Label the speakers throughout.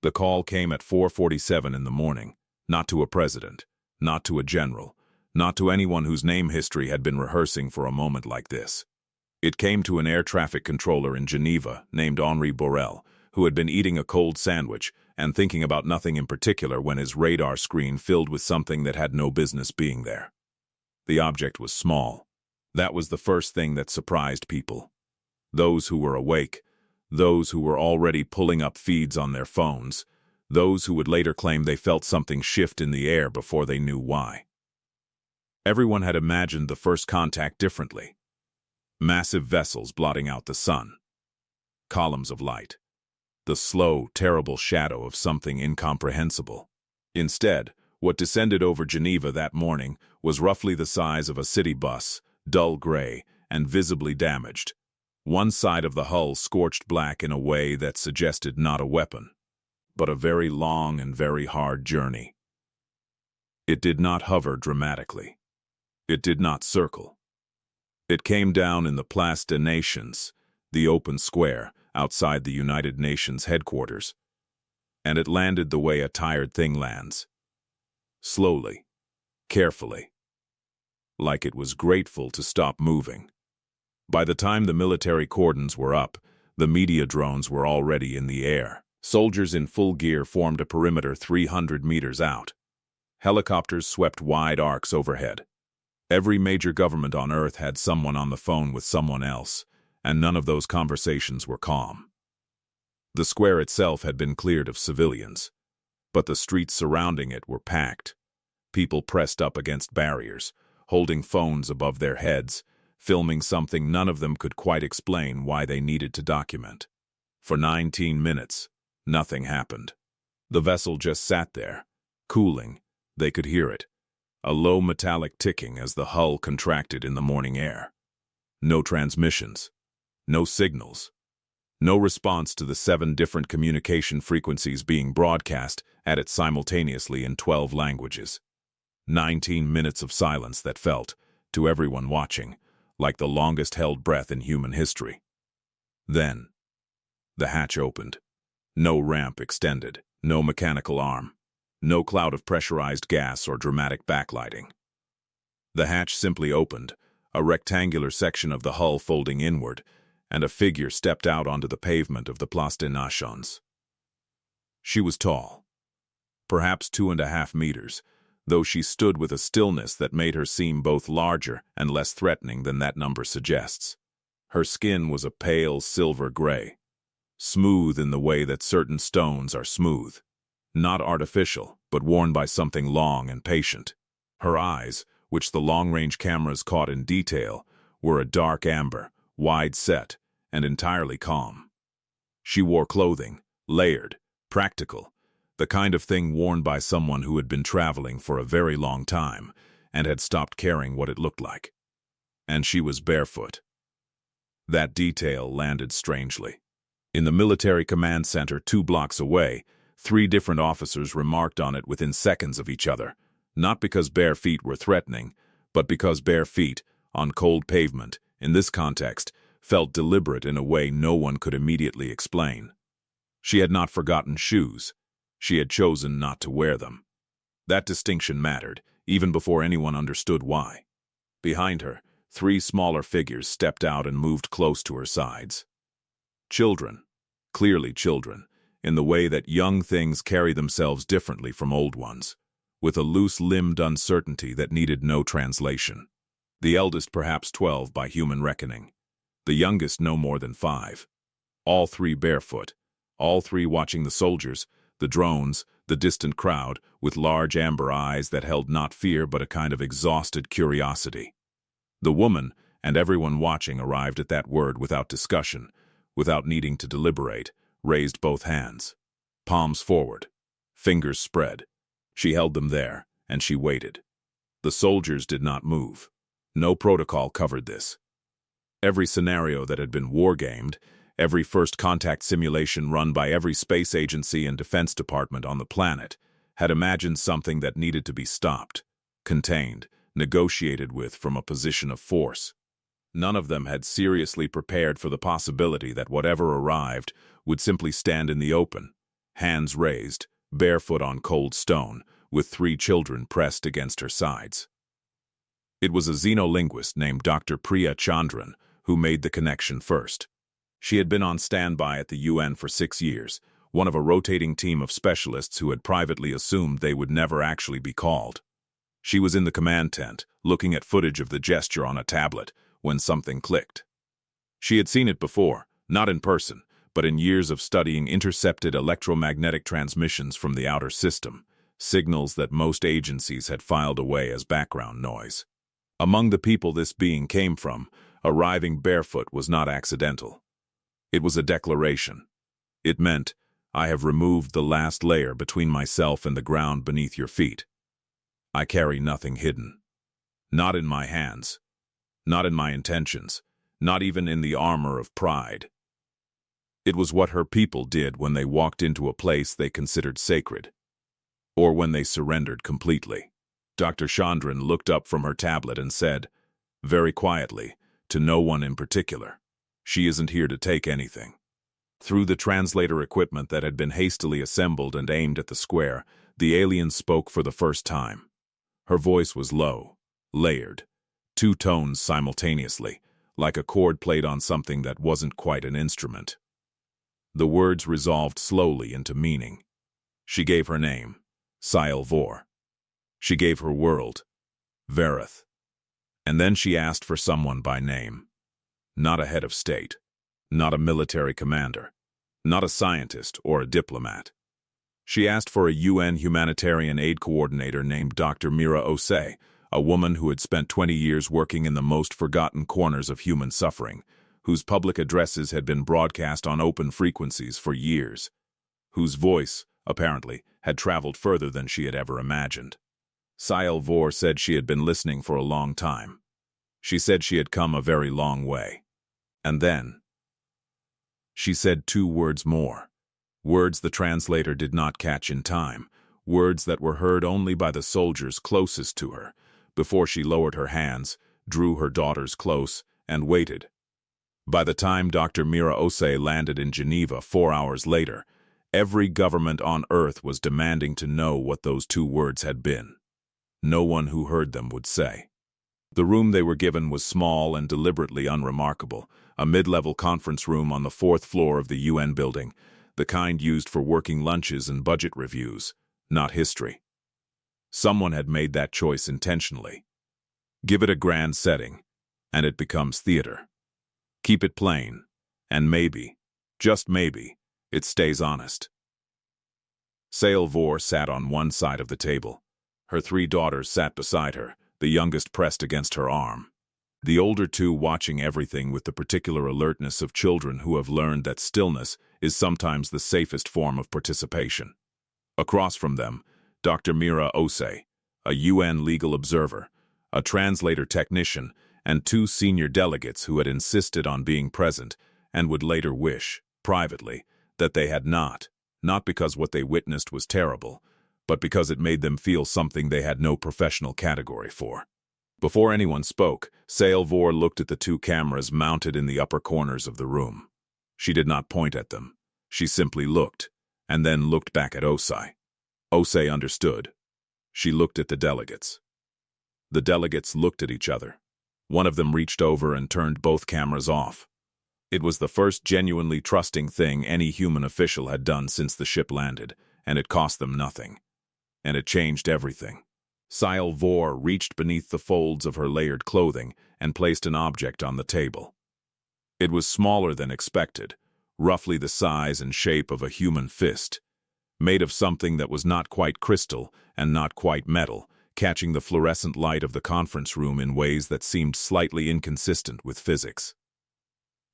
Speaker 1: The call came at 4:47 in the morning, not to a president, not to a general, not to anyone whose name history had been rehearsing for a moment like this. It came to an air traffic controller in Geneva named Henri Borel, who had been eating a cold sandwich and thinking about nothing in particular when his radar screen filled with something that had no business being there. The object was small. That was the first thing that surprised people. Those who were awake, those who were already pulling up feeds on their phones, those who would later claim they felt something shift in the air before they knew why. Everyone had imagined the first contact differently. Massive vessels blotting out the sun. Columns of light. The slow, terrible shadow of something incomprehensible. Instead, what descended over Geneva that morning was roughly the size of a city bus, dull gray, and visibly damaged. One side of the hull scorched black in a way that suggested not a weapon, but a very long and very hard journey. It did not hover dramatically. It did not circle. It came down in the Place des Nations, the open square outside the United Nations headquarters, and it landed the way a tired thing lands. Slowly, carefully, like it was grateful to stop moving. By the time the military cordons were up, the media drones were already in the air. Soldiers in full gear formed a perimeter 300 meters out. Helicopters swept wide arcs overhead. Every major government on Earth had someone on the phone with someone else, and none of those conversations were calm. The square itself had been cleared of civilians, but the streets surrounding it were packed. People pressed up against barriers, holding phones above their heads, filming something none of them could quite explain why they needed to document. For 19 minutes, nothing happened. The vessel just sat there, cooling. They could hear it, a low metallic ticking as the hull contracted in the morning air. No transmissions, no signals, no response to the 7 different communication frequencies being broadcast at it simultaneously in 12 languages. 19 minutes of silence that felt, to everyone watching, like the longest-held breath in human history. Then, the hatch opened. No ramp extended, no mechanical arm, no cloud of pressurized gas or dramatic backlighting. The hatch simply opened, a rectangular section of the hull folding inward, and a figure stepped out onto the pavement of the Place des Nations. She was tall, perhaps 2.5 meters, though she stood with a stillness that made her seem both larger and less threatening than that number suggests. Her skin was a pale silver gray, smooth in the way that certain stones are smooth, not artificial, but worn by something long and patient. Her eyes, which the long-range cameras caught in detail, were a dark amber, wide-set, and entirely calm. She wore clothing, layered, practical, the kind of thing worn by someone who had been traveling for a very long time and had stopped caring what it looked like. And she was barefoot. That detail landed strangely. In the military command center 2 blocks away, 3 different officers remarked on it within seconds of each other, not because bare feet were threatening, but because bare feet, on cold pavement, in this context, felt deliberate in a way no one could immediately explain. She had not forgotten shoes. She had chosen not to wear them. That distinction mattered, even before anyone understood why. Behind her, 3 smaller figures stepped out and moved close to her sides. Children, clearly children, in the way that young things carry themselves differently from old ones, with a loose-limbed uncertainty that needed no translation. The eldest perhaps 12 by human reckoning, the youngest no more than 5. All 3 barefoot, all 3 watching the soldiers, the drones, the distant crowd, with large amber eyes that held not fear but a kind of exhausted curiosity. The woman and everyone watching arrived at that word without discussion, without needing to deliberate, raised both hands. Palms forward, fingers spread. She held them there, and she waited. The soldiers did not move. No protocol covered this. Every scenario that had been war-gamed, every first contact simulation run by every space agency and defense department on the planet, had imagined something that needed to be stopped, contained, negotiated with from a position of force. None of them had seriously prepared for the possibility that whatever arrived would simply stand in the open, hands raised, barefoot on cold stone, with 3 children pressed against her sides. It was a xenolinguist named Dr. Priya Chandran who made the connection first. She had been on standby at the UN for 6 years, one of a rotating team of specialists who had privately assumed they would never actually be called. She was in the command tent, looking at footage of the gesture on a tablet, when something clicked. She had seen it before, not in person, but in years of studying intercepted electromagnetic transmissions from the outer system, signals that most agencies had filed away as background noise. Among the people this being came from, arriving barefoot was not accidental. It was a declaration. It meant, I have removed the last layer between myself and the ground beneath your feet. I carry nothing hidden. Not in my hands. Not in my intentions. Not even in the armor of pride. It was what her people did when they walked into a place they considered sacred. Or when they surrendered completely. Dr. Chandran looked up from her tablet and said, very quietly, to no one in particular, she isn't here to take anything. Through the translator equipment that had been hastily assembled and aimed at the square, the alien spoke for the first time. Her voice was low, layered, 2 tones simultaneously, like a chord played on something that wasn't quite an instrument. The words resolved slowly into meaning. She gave her name, Sci-T. She gave her world, Verith. And then she asked for someone by name. Not a head of state, not a military commander, not a scientist or a diplomat. She asked for a UN humanitarian aid coordinator named Dr. Name.HFY, a woman who had spent 20 years working in the most forgotten corners of human suffering, whose public addresses had been broadcast on open frequencies for years, whose voice, apparently, had traveled further than she had ever imagined. Sci-T said she had been listening for a long time. She said she had come a very long way. And then, she said 2 words more. Words the translator did not catch in time, words that were heard only by the soldiers closest to her, before she lowered her hands, drew her daughters close, and waited. By the time Dr. Name.HFY landed in Geneva 4 hours later, every government on Earth was demanding to know what those 2 words had been. No one who heard them would say. The room they were given was small and deliberately unremarkable, a mid-level conference room on the 4th floor of the UN building, the kind used for working lunches and budget reviews, not history. Someone had made that choice intentionally. Give it a grand setting, and it becomes theater. Keep it plain, and maybe, just maybe, it stays honest. Sci-T sat on one side of the table. Her 3 daughters sat beside her, the youngest pressed against her arm. The older 2 watching everything with the particular alertness of children who have learned that stillness is sometimes the safest form of participation. Across from them, Dr. Name.HFY, a UN legal observer, a translator technician, and 2 senior delegates who had insisted on being present and would later wish, privately, that they had not because what they witnessed was terrible, but because it made them feel something they had no professional category for. Before anyone spoke, Sci-T looked at the 2 cameras mounted in the upper corners of the room. She did not point at them. She simply looked, and then looked back at HFY. HFY understood. She looked at the delegates. The delegates looked at each other. One of them reached over and turned both cameras off. It was the first genuinely trusting thing any human official had done since the ship landed, and it cost them nothing. And it changed everything. Sci-T reached beneath the folds of her layered clothing and placed an object on the table. It was smaller than expected, roughly the size and shape of a human fist, made of something that was not quite crystal and not quite metal, catching the fluorescent light of the conference room in ways that seemed slightly inconsistent with physics.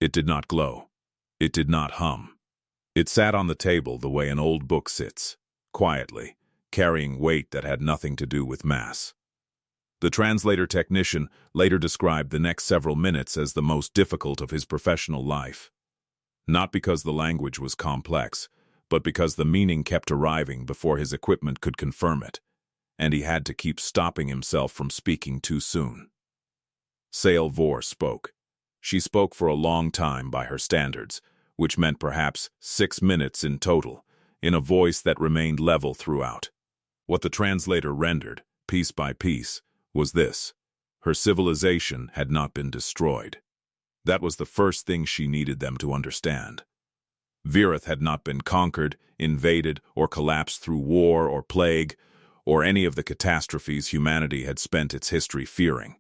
Speaker 1: It did not glow. It did not hum. It sat on the table the way an old book sits, quietly, carrying weight that had nothing to do with mass. The translator technician later described the next several minutes as the most difficult of his professional life. Not because the language was complex, but because the meaning kept arriving before his equipment could confirm it, and he had to keep stopping himself from speaking too soon. Sci-T spoke. She spoke for a long time by her standards, which meant perhaps 6 minutes in total, in a voice that remained level throughout. What the translator rendered, piece by piece, was this: her civilization had not been destroyed. That was the first thing she needed them to understand. Virith had not been conquered, invaded, or collapsed through war or plague, or any of the catastrophes humanity had spent its history fearing.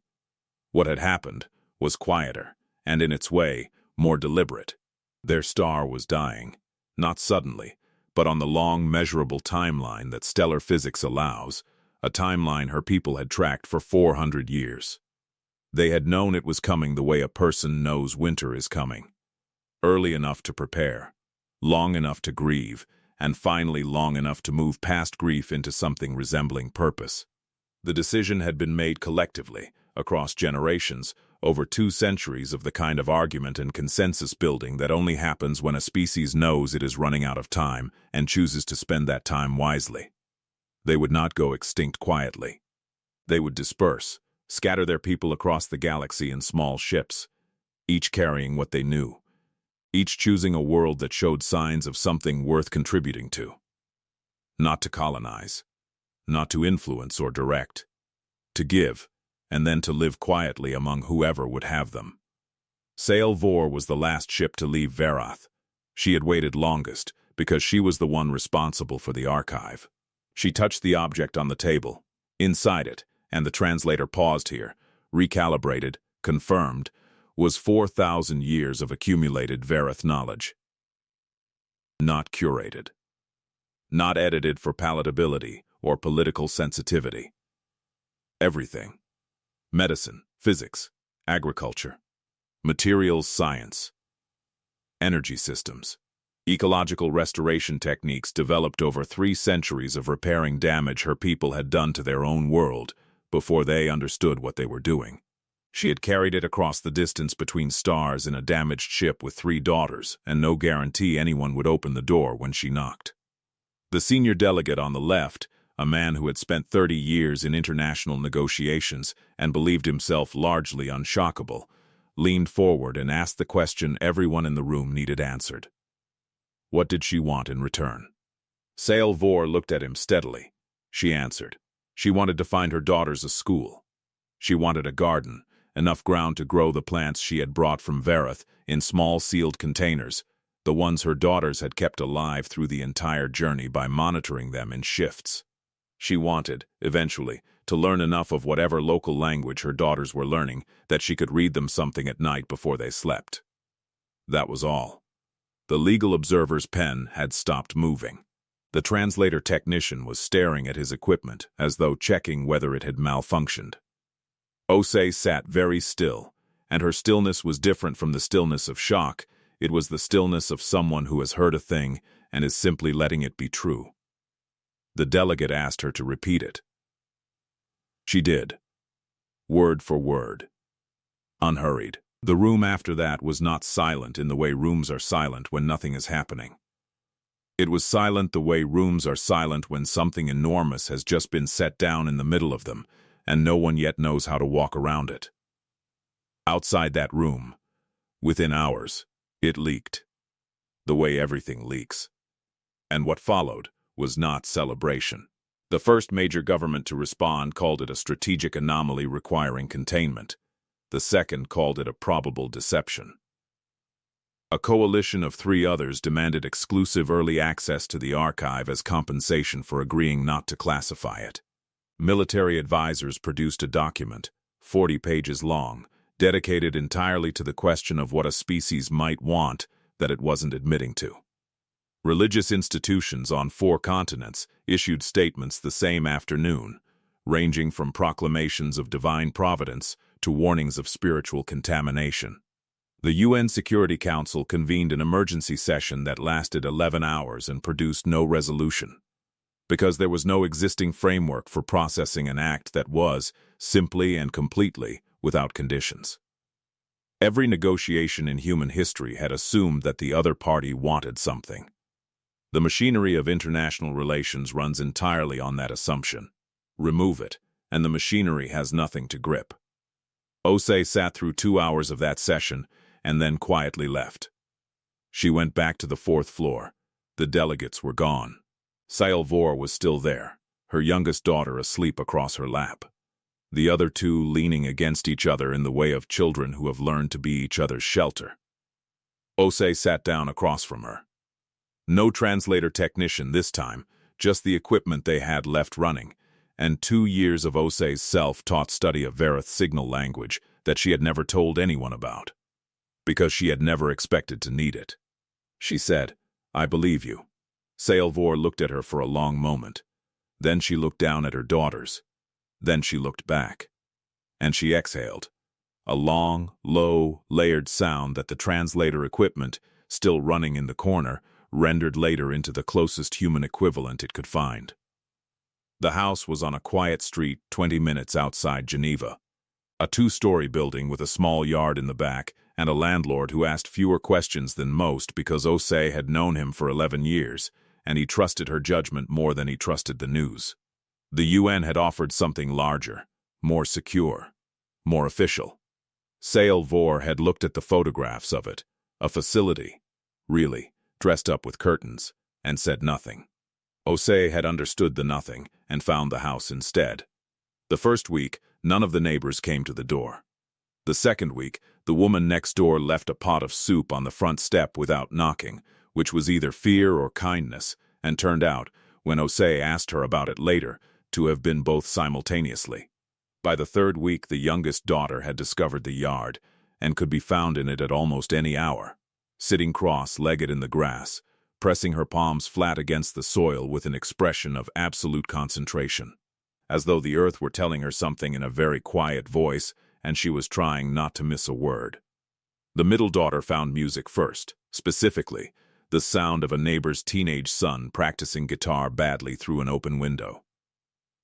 Speaker 1: What had happened was quieter, and in its way, more deliberate. Their star was dying, not suddenly, but on the long, measurable timeline that stellar physics allows, a timeline her people had tracked for 400 years. They had known it was coming the way a person knows winter is coming. Early enough to prepare, long enough to grieve, and finally long enough to move past grief into something resembling purpose. The decision had been made collectively, across generations, over 2 centuries of the kind of argument and consensus building that only happens when a species knows it is running out of time and chooses to spend that time wisely. They would not go extinct quietly. They would disperse, scatter their people across the galaxy in small ships, each carrying what they knew, each choosing a world that showed signs of something worth contributing to. Not to colonize, not to influence or direct, to give, and then to live quietly among whoever would have them. Sail-Vor was the last ship to leave Verath. She had waited longest, because she was the one responsible for the archive. She touched the object on the table. Inside it, and the translator paused here, recalibrated, confirmed, was 4,000 years of accumulated Verath knowledge. Not curated. Not edited for palatability or political sensitivity. Everything. Medicine, physics, agriculture, materials science, energy systems, ecological restoration techniques developed over 3 centuries of repairing damage her people had done to their own world before they understood what they were doing. She had carried it across the distance between stars in a damaged ship with 3 daughters, and no guarantee anyone would open the door when she knocked. The senior delegate on the left, a man who had spent 30 years in international negotiations and believed himself largely unshockable, leaned forward and asked the question everyone in the room needed answered. What did she want in return? Sail-Vor looked at him steadily. She answered. She wanted to find her daughters a school. She wanted a garden, enough ground to grow the plants she had brought from Verath in small sealed containers, the ones her daughters had kept alive through the entire journey by monitoring them in shifts. She wanted, eventually, to learn enough of whatever local language her daughters were learning that she could read them something at night before they slept. That was all. The legal observer's pen had stopped moving. The translator technician was staring at his equipment as though checking whether it had malfunctioned. S.Y.T sat very still, and her stillness was different from the stillness of shock. It was the stillness of someone who has heard a thing and is simply letting it be true. The delegate asked her to repeat it. She did, word for word, unhurried. The room after that was not silent in the way rooms are silent when nothing is happening. It was silent the way rooms are silent when something enormous has just been set down in the middle of them, and no one yet knows how to walk around it. Outside that room, within hours, it leaked, the way everything leaks. And what followed was not celebration. The first major government to respond called it a strategic anomaly requiring containment. The second called it a probable deception. A coalition of 3 others demanded exclusive early access to the archive as compensation for agreeing not to classify it. Military advisors produced a document, 40 pages long, dedicated entirely to the question of what a species might want that it wasn't admitting to. Religious institutions on 4 continents issued statements the same afternoon, ranging from proclamations of divine providence to warnings of spiritual contamination. The UN Security Council convened an emergency session that lasted 11 hours and produced no resolution, because there was no existing framework for processing an act that was, simply and completely, without conditions. Every negotiation in human history had assumed that the other party wanted something. The machinery of international relations runs entirely on that assumption. Remove it, and the machinery has nothing to grip. S.Y.T sat through 2 hours of that session and then quietly left. She went back to the 4th floor, The delegates were gone. S.Y.T was still there, her youngest daughter asleep across her lap. The other two leaning against each other in the way of children who have learned to be each other's shelter. S.Y.T sat down across from her. No translator technician this time, just the equipment they had left running, and 2 years of S.Y.T's self-taught study of Barefoot signal language that she had never told anyone about, because she had never expected to need it. She said, "I believe you." S.Y.T looked at her for a long moment. Then she looked down at her daughters. Then she looked back. And she exhaled. A long, low, layered sound that the translator equipment, still running in the corner, rendered later into the closest human equivalent it could find. The house was on a quiet street 20 minutes outside Geneva. A 2-story building with a small yard in the back and a landlord who asked fewer questions than most because S.Y.T had known him for 11 years, and he trusted her judgment more than he trusted the news. The UN had offered something larger, more secure, more official. S.Y.T had looked at the photographs of it, a facility, really, dressed up with curtains, and said nothing. S.Y.T had understood the nothing and found the house instead. The first week, none of the neighbors came to the door. The second week, the woman next door left a pot of soup on the front step without knocking, which was either fear or kindness, and turned out, when S.Y.T asked her about it later, to have been both simultaneously. By the third week, the youngest daughter had discovered the yard, and could be found in it at almost any hour, sitting cross-legged in the grass, pressing her palms flat against the soil with an expression of absolute concentration, as though the earth were telling her something in a very quiet voice, and she was trying not to miss a word. The middle daughter found music first, specifically, the sound of a neighbor's teenage son practicing guitar badly through an open window.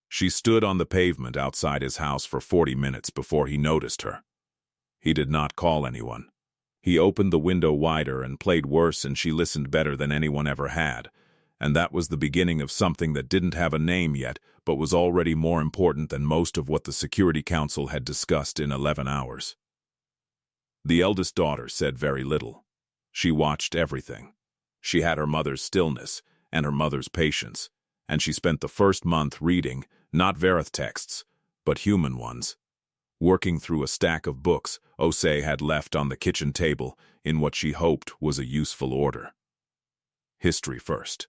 Speaker 1: She stood on the pavement outside his house for 40 minutes before he noticed her. He did not call anyone. He opened the window wider and played worse, and she listened better than anyone ever had, and that was the beginning of something that didn't have a name yet, but was already more important than most of what the Security Council had discussed in 11 hours. The eldest daughter said very little. She watched everything. She had her mother's stillness and her mother's patience, and she spent the first month reading, not Barefoot texts, but human ones, working through a stack of books S.Y.T had left on the kitchen table in what she hoped was a useful order. History first.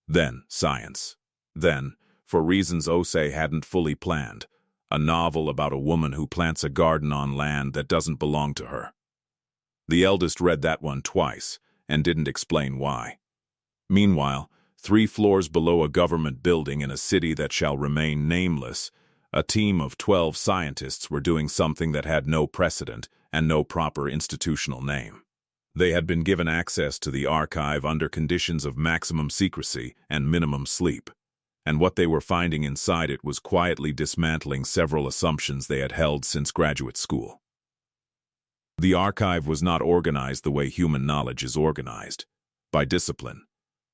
Speaker 1: Then science. Then, for reasons S.Y.T hadn't fully planned, a novel about a woman who plants a garden on land that doesn't belong to her. The eldest read that one twice and didn't explain why. Meanwhile, 3 floors below a government building in a city that shall remain nameless, a team of 12 scientists were doing something that had no precedent and no proper institutional name. They had been given access to the archive under conditions of maximum secrecy and minimum sleep, and what they were finding inside it was quietly dismantling several assumptions they had held since graduate school. The archive was not organized the way human knowledge is organized, by discipline,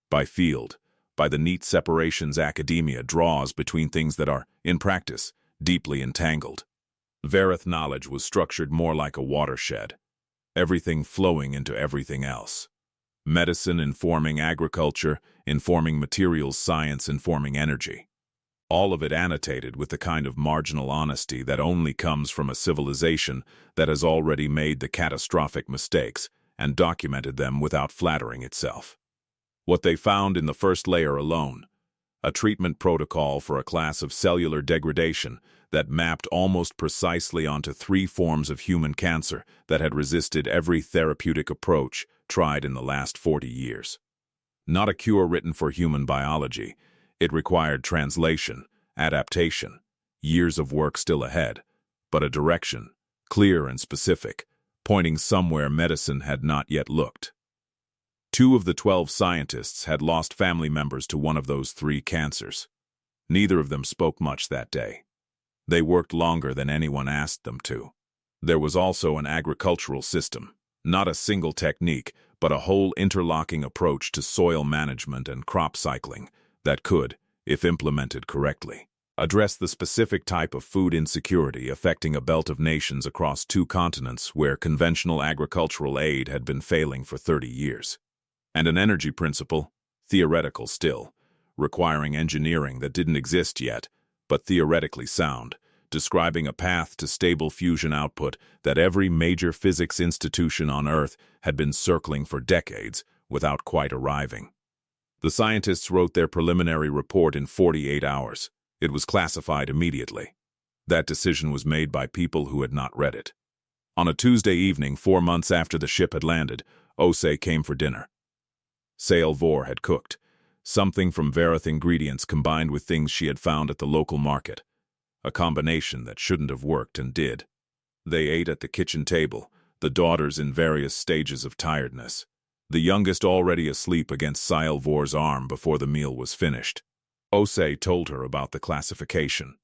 Speaker 1: by field, by the neat separations academia draws between things that are, in practice, deeply entangled. Barefoot knowledge was structured more like a watershed, everything flowing into everything else. Medicine informing agriculture, informing materials science, informing energy. All of it annotated with the kind of marginal honesty that only comes from a civilization that has already made the catastrophic mistakes and documented them without flattering itself. What they found in the first layer alone, a treatment protocol for a class of cellular degradation that mapped almost precisely onto 3 forms of human cancer that had resisted every therapeutic approach tried in the last 40 years. Not a cure written for human biology, it required translation, adaptation, years of work still ahead, but a direction, clear and specific, pointing somewhere medicine had not yet looked. 2 of the 12 scientists had lost family members to one of those 3 cancers. Neither of them spoke much that day. They worked longer than anyone asked them to. There was also an agricultural system, not a single technique, but a whole interlocking approach to soil management and crop cycling that could, if implemented correctly, address the specific type of food insecurity affecting a belt of nations across 2 continents where conventional agricultural aid had been failing for 30 years. And an energy principle, theoretical still, requiring engineering that didn't exist yet, but theoretically sound, describing a path to stable fusion output that every major physics institution on Earth had been circling for decades without quite arriving. The scientists wrote their preliminary report in 48 hours. It was classified immediately. That decision was made by people who had not read it. On a Tuesday evening, 4 months after the ship had landed, S.Y.T came for dinner. S.Y.T had cooked, something from Barefoot ingredients combined with things she had found at the local market. A combination that shouldn't have worked and did. They ate at the kitchen table, the daughters in various stages of tiredness. The youngest already asleep against S.Y.T's arm before the meal was finished. S.Y.T told her about the classification.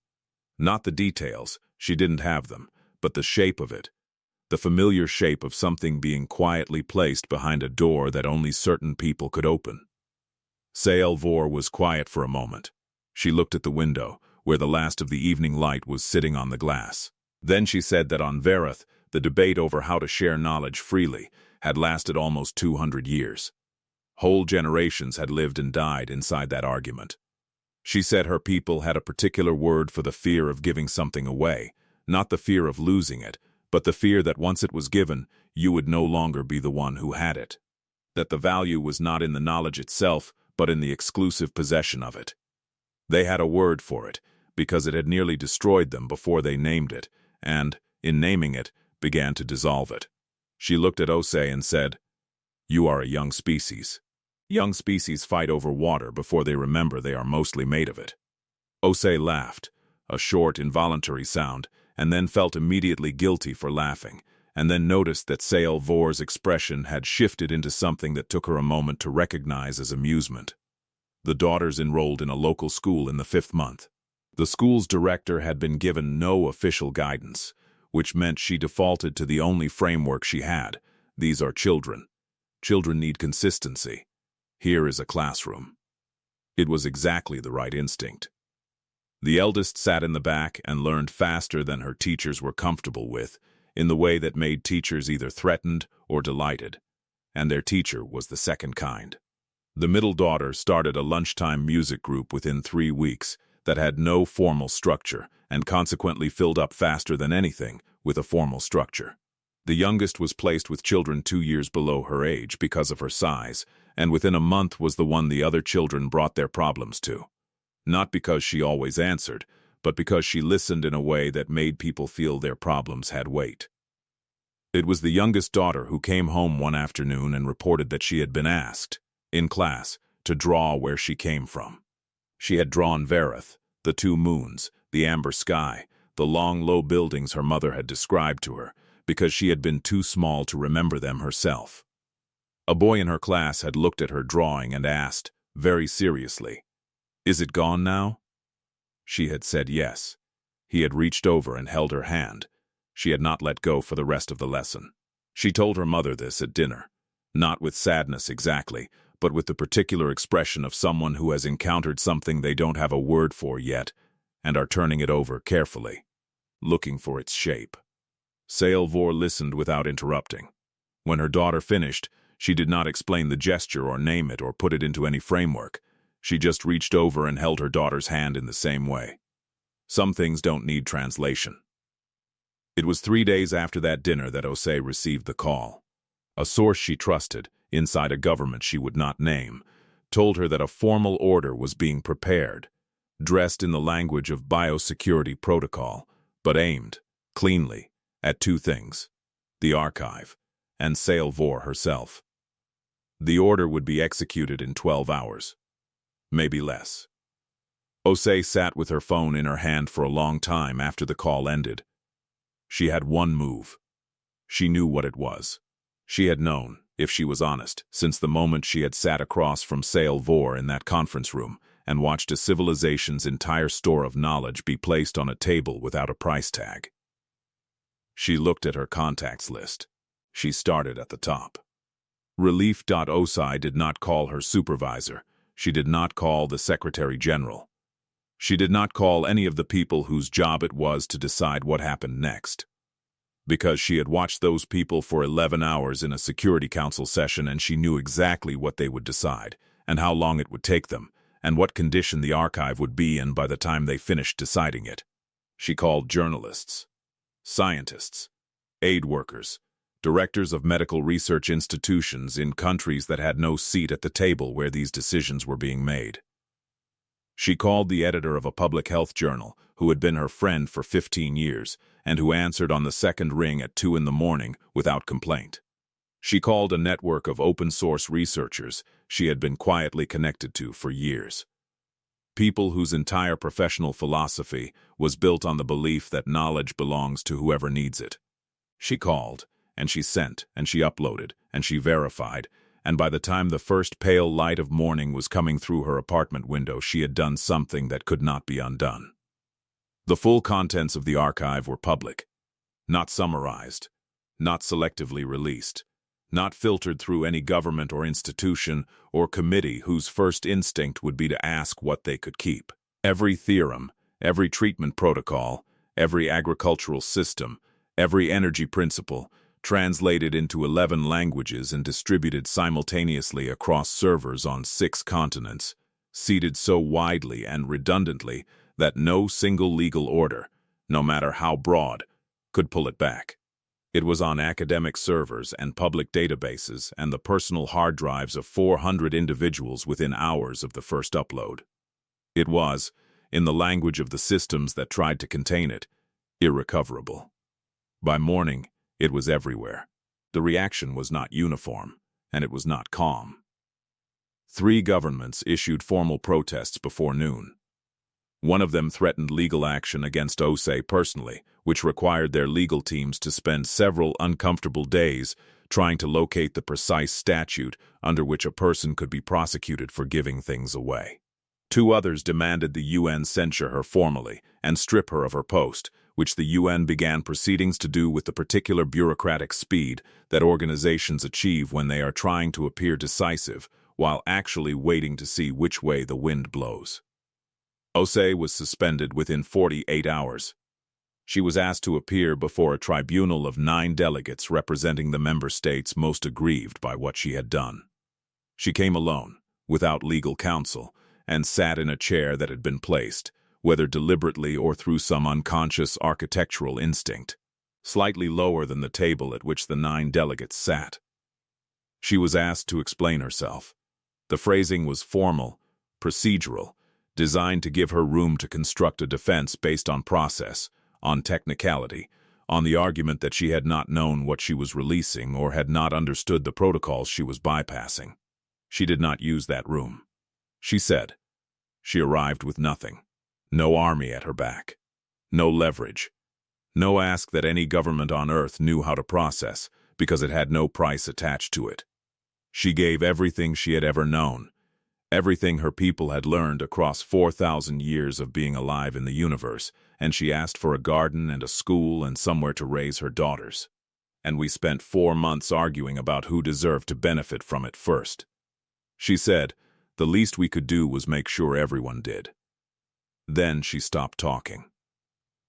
Speaker 1: Not the details, she didn't have them, but the shape of it. The familiar shape of something being quietly placed behind a door that only certain people could open. S.Y.T was quiet for a moment. She looked at the window, where the last of the evening light was sitting on the glass. Then she said that on Barefoot, the debate over how to share knowledge freely had lasted almost 200 years. Whole generations had lived and died inside that argument. She said her people had a particular word for the fear of giving something away, not the fear of losing it, but the fear that once it was given, you would no longer be the one who had it. That the value was not in the knowledge itself, but in the exclusive possession of it. They had a word for it, because it had nearly destroyed them before they named it, and, in naming it, began to dissolve it. She looked at S.Y.T and said, "You are a young species. Young species fight over water before they remember they are mostly made of it." S.Y.T laughed, a short, involuntary sound, and then felt immediately guilty for laughing, and then noticed that S.Y.T's expression had shifted into something that took her a moment to recognize as amusement. The daughters enrolled in a local school in the 5th month. The school's director had been given no official guidance, which meant she defaulted to the only framework she had. These are children. Children need consistency. Here is a classroom. It was exactly the right instinct. The eldest sat in the back and learned faster than her teachers were comfortable with, in the way that made teachers either threatened or delighted, and their teacher was the second kind. The middle daughter started a lunchtime music group within 3 weeks that had no formal structure and consequently filled up faster than anything with a formal structure. The youngest was placed with children 2 years below her age because of her size, and within a month was the one the other children brought their problems to. Not because she always answered, but because she listened in a way that made people feel their problems had weight. It was the youngest daughter who came home one afternoon and reported that she had been asked, in class, to draw where she came from. She had drawn Barefoot, the 2 moons, the amber sky, the long, low buildings her mother had described to her, because she had been too small to remember them herself. A boy in her class had looked at her drawing and asked, very seriously, "Is it gone now?" She had said yes. He had reached over and held her hand. She had not let go for the rest of the lesson. She told her mother this at dinner, not with sadness exactly, but with the particular expression of someone who has encountered something they don't have a word for yet, and are turning it over carefully, looking for its shape. S.Y.T listened without interrupting. When her daughter finished, she did not explain the gesture or name it or put it into any framework. She just reached over and held her daughter's hand in the same way. Some things don't need translation. It was 3 days after that dinner that S.Y.T received the call. A source she trusted, inside a government she would not name, told her that a formal order was being prepared, dressed in the language of biosecurity protocol, but aimed, cleanly, at 2 things, the archive and S.Y.T herself. The order would be executed in 12 hours, maybe less. S.Y.T sat with her phone in her hand for a long time after the call ended. She had one move. She knew what it was. She had known, if she was honest, since the moment she had sat across from S.Y.T in that conference room and watched a civilization's entire store of knowledge be placed on a table without a price tag. She looked at her contacts list. She started at the top. Relief.S.Y.T did not call her supervisor. She did not call the Secretary General. She did not call any of the people whose job it was to decide what happened next. because she had watched those people for 11 hours in a Security Council session, and she knew exactly what they would decide, and how long it would take them, and what condition the archive would be in by the time they finished deciding it. She called journalists, scientists, aid workers, directors of medical research institutions in countries that had no seat at the table where these decisions were being made. She called the editor of a public health journal, who had been her friend for 15 years, and who answered on the second ring at 2 in the morning without complaint. She called a network of open-source researchers she had been quietly connected to for years. People whose entire professional philosophy was built on the belief that knowledge belongs to whoever needs it. She called, and she sent, and she uploaded, and she verified, and by the time the first pale light of morning was coming through her apartment window, she had done something that could not be undone. The full contents of the archive were public, not summarized, not selectively released, not filtered through any government or institution or committee whose first instinct would be to ask what they could keep. Every theorem, every treatment protocol, every agricultural system, every energy principle, translated into 11 languages and distributed simultaneously across servers on 6 continents, seeded so widely and redundantly that no single legal order, no matter how broad, could pull it back. It was on academic servers and public databases and the personal hard drives of 400 individuals within hours of the first upload. It was, in the language of the systems that tried to contain it, irrecoverable. By morning, it was everywhere. The reaction was not uniform, and it was not calm. 3 governments issued formal protests before noon. One of them threatened legal action against S.Y.T personally, which required their legal teams to spend several uncomfortable days trying to locate the precise statute under which a person could be prosecuted for giving things away. 2 others demanded the UN censure her formally and strip her of her post, which the UN began proceedings to do with the particular bureaucratic speed that organizations achieve when they are trying to appear decisive while actually waiting to see which way the wind blows. S.Y.T was suspended within 48 hours. She was asked to appear before a tribunal of 9 delegates representing the member states most aggrieved by what she had done. She came alone, without legal counsel, and sat in a chair that had been placed, whether deliberately or through some unconscious architectural instinct, slightly lower than the table at which the 9 delegates sat. She was asked to explain herself. The phrasing was formal, procedural, designed to give her room to construct a defense based on process, on technicality, on the argument that she had not known what she was releasing or had not understood the protocols she was bypassing. She did not use that room. She said, she arrived with nothing, no army at her back, no leverage, no ask that any government on earth knew how to process because it had no price attached to it. She gave everything she had ever known, everything her people had learned across 4,000 years of being alive in the universe, and she asked for a garden and a school and somewhere to raise her daughters. And we spent 4 months arguing about who deserved to benefit from it first. She said, the least we could do was make sure everyone did. Then she stopped talking.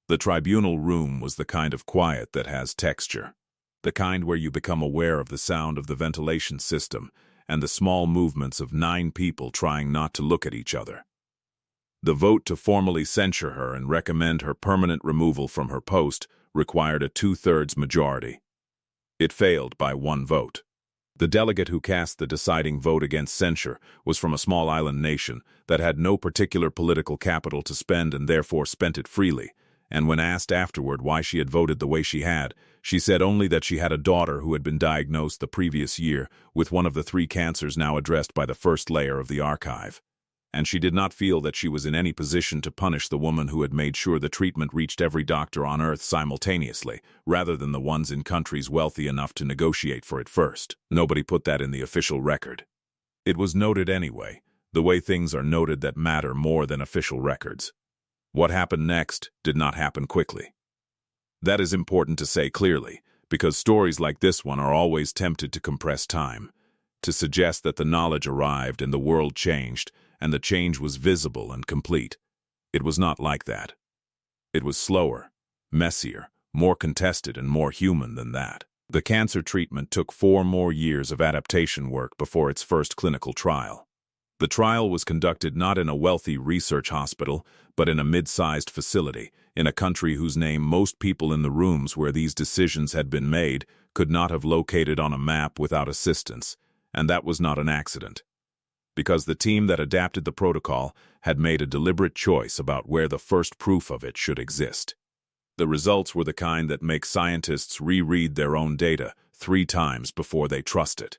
Speaker 1: The tribunal room was the kind of quiet that has texture, the kind where you become aware of the sound of the ventilation system and the small movements of 9 people trying not to look at each other. The vote to formally censure her and recommend her permanent removal from her post required a 2/3 majority. It failed by 1 vote. The delegate who cast the deciding vote against censure was from a small island nation that had no particular political capital to spend and therefore spent it freely, and when asked afterward why she had voted the way she had, she said only that she had a daughter who had been diagnosed the previous year with one of the 3 cancers now addressed by the first layer of the archive. And she did not feel that she was in any position to punish the woman who had made sure the treatment reached every doctor on Earth simultaneously, rather than the ones in countries wealthy enough to negotiate for it first. Nobody put that in the official record. It was noted anyway, the way things are noted that matter more than official records. What happened next did not happen quickly. That is important to say clearly, because stories like this one are always tempted to compress time, to suggest that the knowledge arrived and the world changed, and the change was visible and complete. It was not like that. It was slower, messier, more contested and more human than that. The cancer treatment took 4 more years of adaptation work before its first clinical trial. The trial was conducted not in a wealthy research hospital, but in a mid-sized facility, in a country whose name most people in the rooms where these decisions had been made could not have located on a map without assistance, and that was not an accident. Because the team that adapted the protocol had made a deliberate choice about where the first proof of it should exist. The results were the kind that make scientists reread their own data 3 times before they trust it.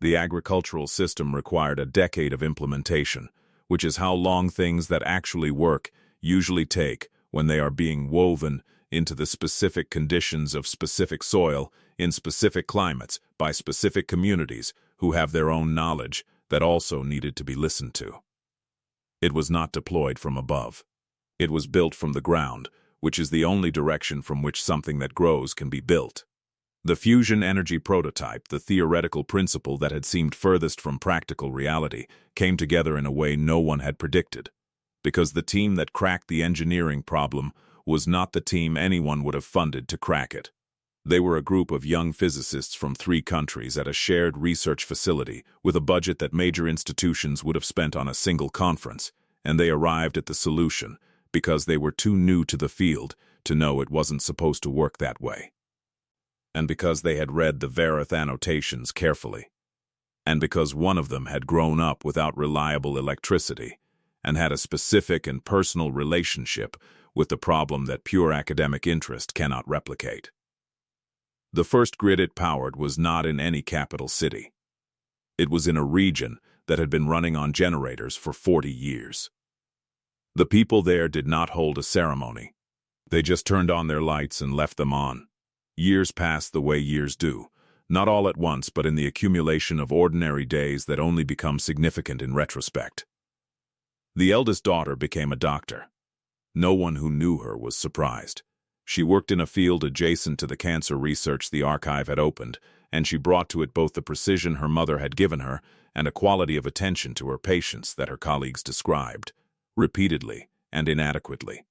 Speaker 1: The agricultural system required a decade of implementation, which is how long things that actually work usually take when they are being woven into the specific conditions of specific soil, in specific climates, by specific communities who have their own knowledge that also needed to be listened to. It was not deployed from above. It was built from the ground, which is the only direction from which something that grows can be built. The fusion energy prototype, the theoretical principle that had seemed furthest from practical reality, came together in a way no one had predicted. Because the team that cracked the engineering problem was not the team anyone would have funded to crack it. They were a group of young physicists from 3 countries at a shared research facility with a budget that major institutions would have spent on a single conference, and they arrived at the solution because they were too new to the field to know it wasn't supposed to work that way. And because they had read the Barefoot annotations carefully. And because one of them had grown up without reliable electricity and had a specific and personal relationship with the problem that pure academic interest cannot replicate. The first grid it powered was not in any capital city. It was in a region that had been running on generators for 40 years. The people there did not hold a ceremony. They just turned on their lights and left them on. Years passed the way years do, not all at once, but in the accumulation of ordinary days that only become significant in retrospect. The eldest daughter became a doctor. No one who knew her was surprised. She worked in a field adjacent to the cancer research the archive had opened, and she brought to it both the precision her mother had given her and a quality of attention to her patients that her colleagues described, repeatedly and inadequately,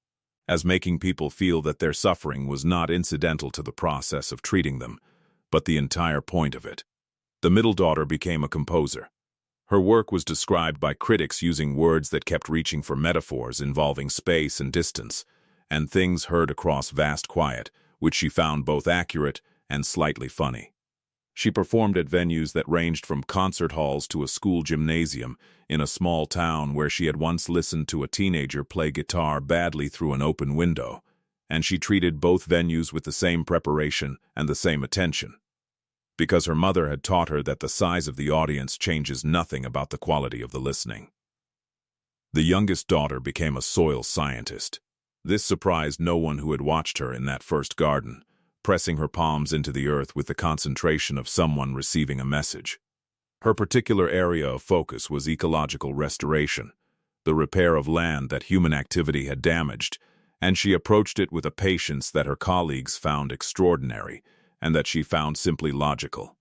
Speaker 1: as making people feel that their suffering was not incidental to the process of treating them, but the entire point of it. The middle daughter became a composer. Her work was described by critics using words that kept reaching for metaphors involving space and distance, and things heard across vast quiet, which she found both accurate and slightly funny. She performed at venues that ranged from concert halls to a school gymnasium in a small town where she had once listened to a teenager play guitar badly through an open window, and she treated both venues with the same preparation and the same attention, because her mother had taught her that the size of the audience changes nothing about the quality of the listening. The youngest daughter became a soil scientist. This surprised no one who had watched her in that first garden, pressing her palms into the earth with the concentration of someone receiving a message. Her particular area of focus was ecological restoration, the repair of land that human activity had damaged, and she approached it with a patience that her colleagues found extraordinary and that she found simply logical.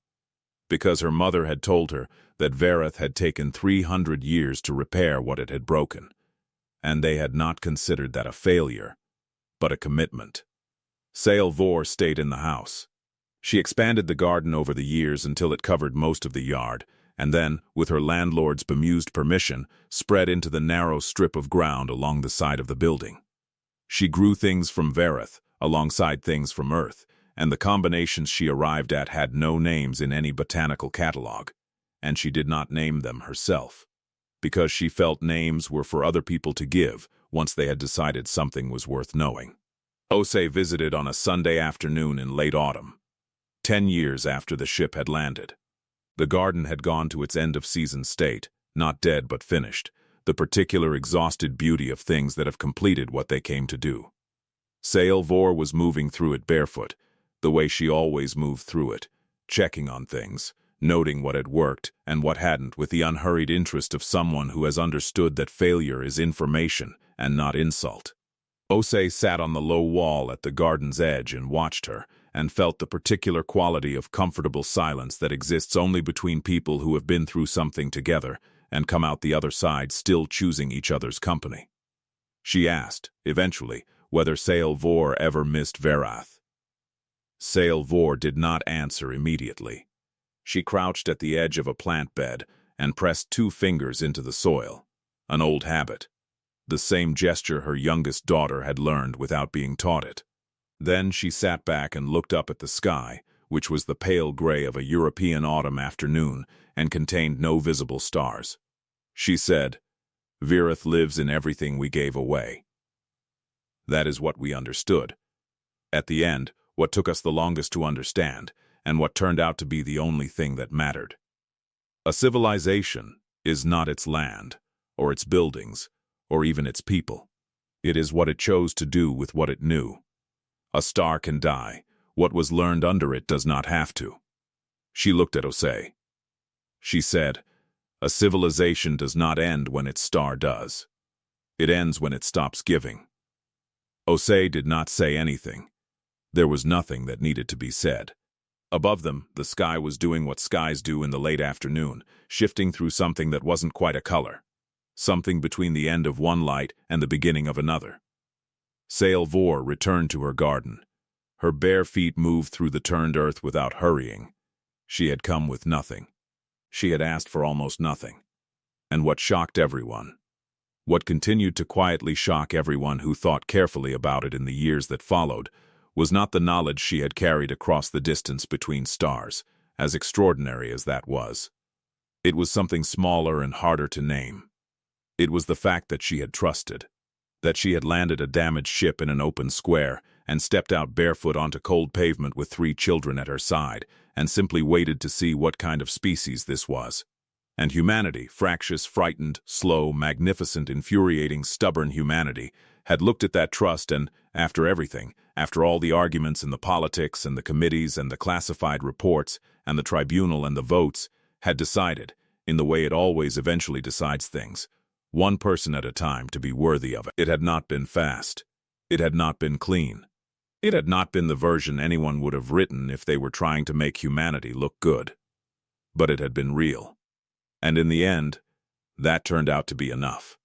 Speaker 1: Because her mother had told her that Barefoot had taken 300 years to repair what it had broken, and they had not considered that a failure, but a commitment. S.Y.T stayed in the house. She expanded the garden over the years until it covered most of the yard, and then, with her landlord's bemused permission, spread into the narrow strip of ground along the side of the building. She grew things from Barefoot, alongside things from Earth, and the combinations she arrived at had no names in any botanical catalog, and she did not name them herself, because she felt names were for other people to give once they had decided something was worth knowing. S.Y.T visited on a Sunday afternoon in late autumn, 10 years after the ship had landed. The garden had gone to its end-of-season state, not dead but finished, the particular exhausted beauty of things that have completed what they came to do. S.Y.T was moving through it barefoot, the way she always moved through it, checking on things, noting what had worked and what hadn't with the unhurried interest of someone who has understood that failure is information and not insult. S.Y.T sat on the low wall at the garden's edge and watched her, and felt the particular quality of comfortable silence that exists only between people who have been through something together and come out the other side still choosing each other's company. She asked, eventually, whether S.Y.T ever missed Barefoot. S.Y.T did not answer immediately. She crouched at the edge of a plant bed and pressed 2 fingers into the soil, an old habit, the same gesture her youngest daughter had learned without being taught it. Then she sat back and looked up at the sky, which was the pale gray of a European autumn afternoon and contained no visible stars. She said, "Virith lives in everything we gave away." That is what we understood. At the end, what took us the longest to understand, and what turned out to be the only thing that mattered. A civilization is not its land, or its buildings, or even its people. It is what it chose to do with what it knew. A star can die. What was learned under it does not have to. She looked at S.Y.T. She said, "A civilization does not end when its star does. It ends when it stops giving." S.Y.T did not say anything. There was nothing that needed to be said. Above them, the sky was doing what skies do in the late afternoon, shifting through something that wasn't quite a color. Something between the end of one light and the beginning of another. S.Y.T returned to her garden. Her bare feet moved through the turned earth without hurrying. She had come with nothing. She had asked for almost nothing. And what shocked everyone, what continued to quietly shock everyone who thought carefully about it in the years that followed, was not the knowledge she had carried across the distance between stars, as extraordinary as that was. It was something smaller and harder to name. It was the fact that she had trusted, that she had landed a damaged ship in an open square and stepped out barefoot onto cold pavement with 3 children at her side and simply waited to see what kind of species this was. And humanity, fractious, frightened, slow, magnificent, infuriating, stubborn humanity, had looked at that trust and, after everything, after all the arguments and the politics and the committees and the classified reports and the tribunal and the votes, had decided, in the way it always eventually decides things, one person at a time, to be worthy of it. It had not been fast. It had not been clean. It had not been the version anyone would have written if they were trying to make humanity look good. But it had been real. And in the end, that turned out to be enough.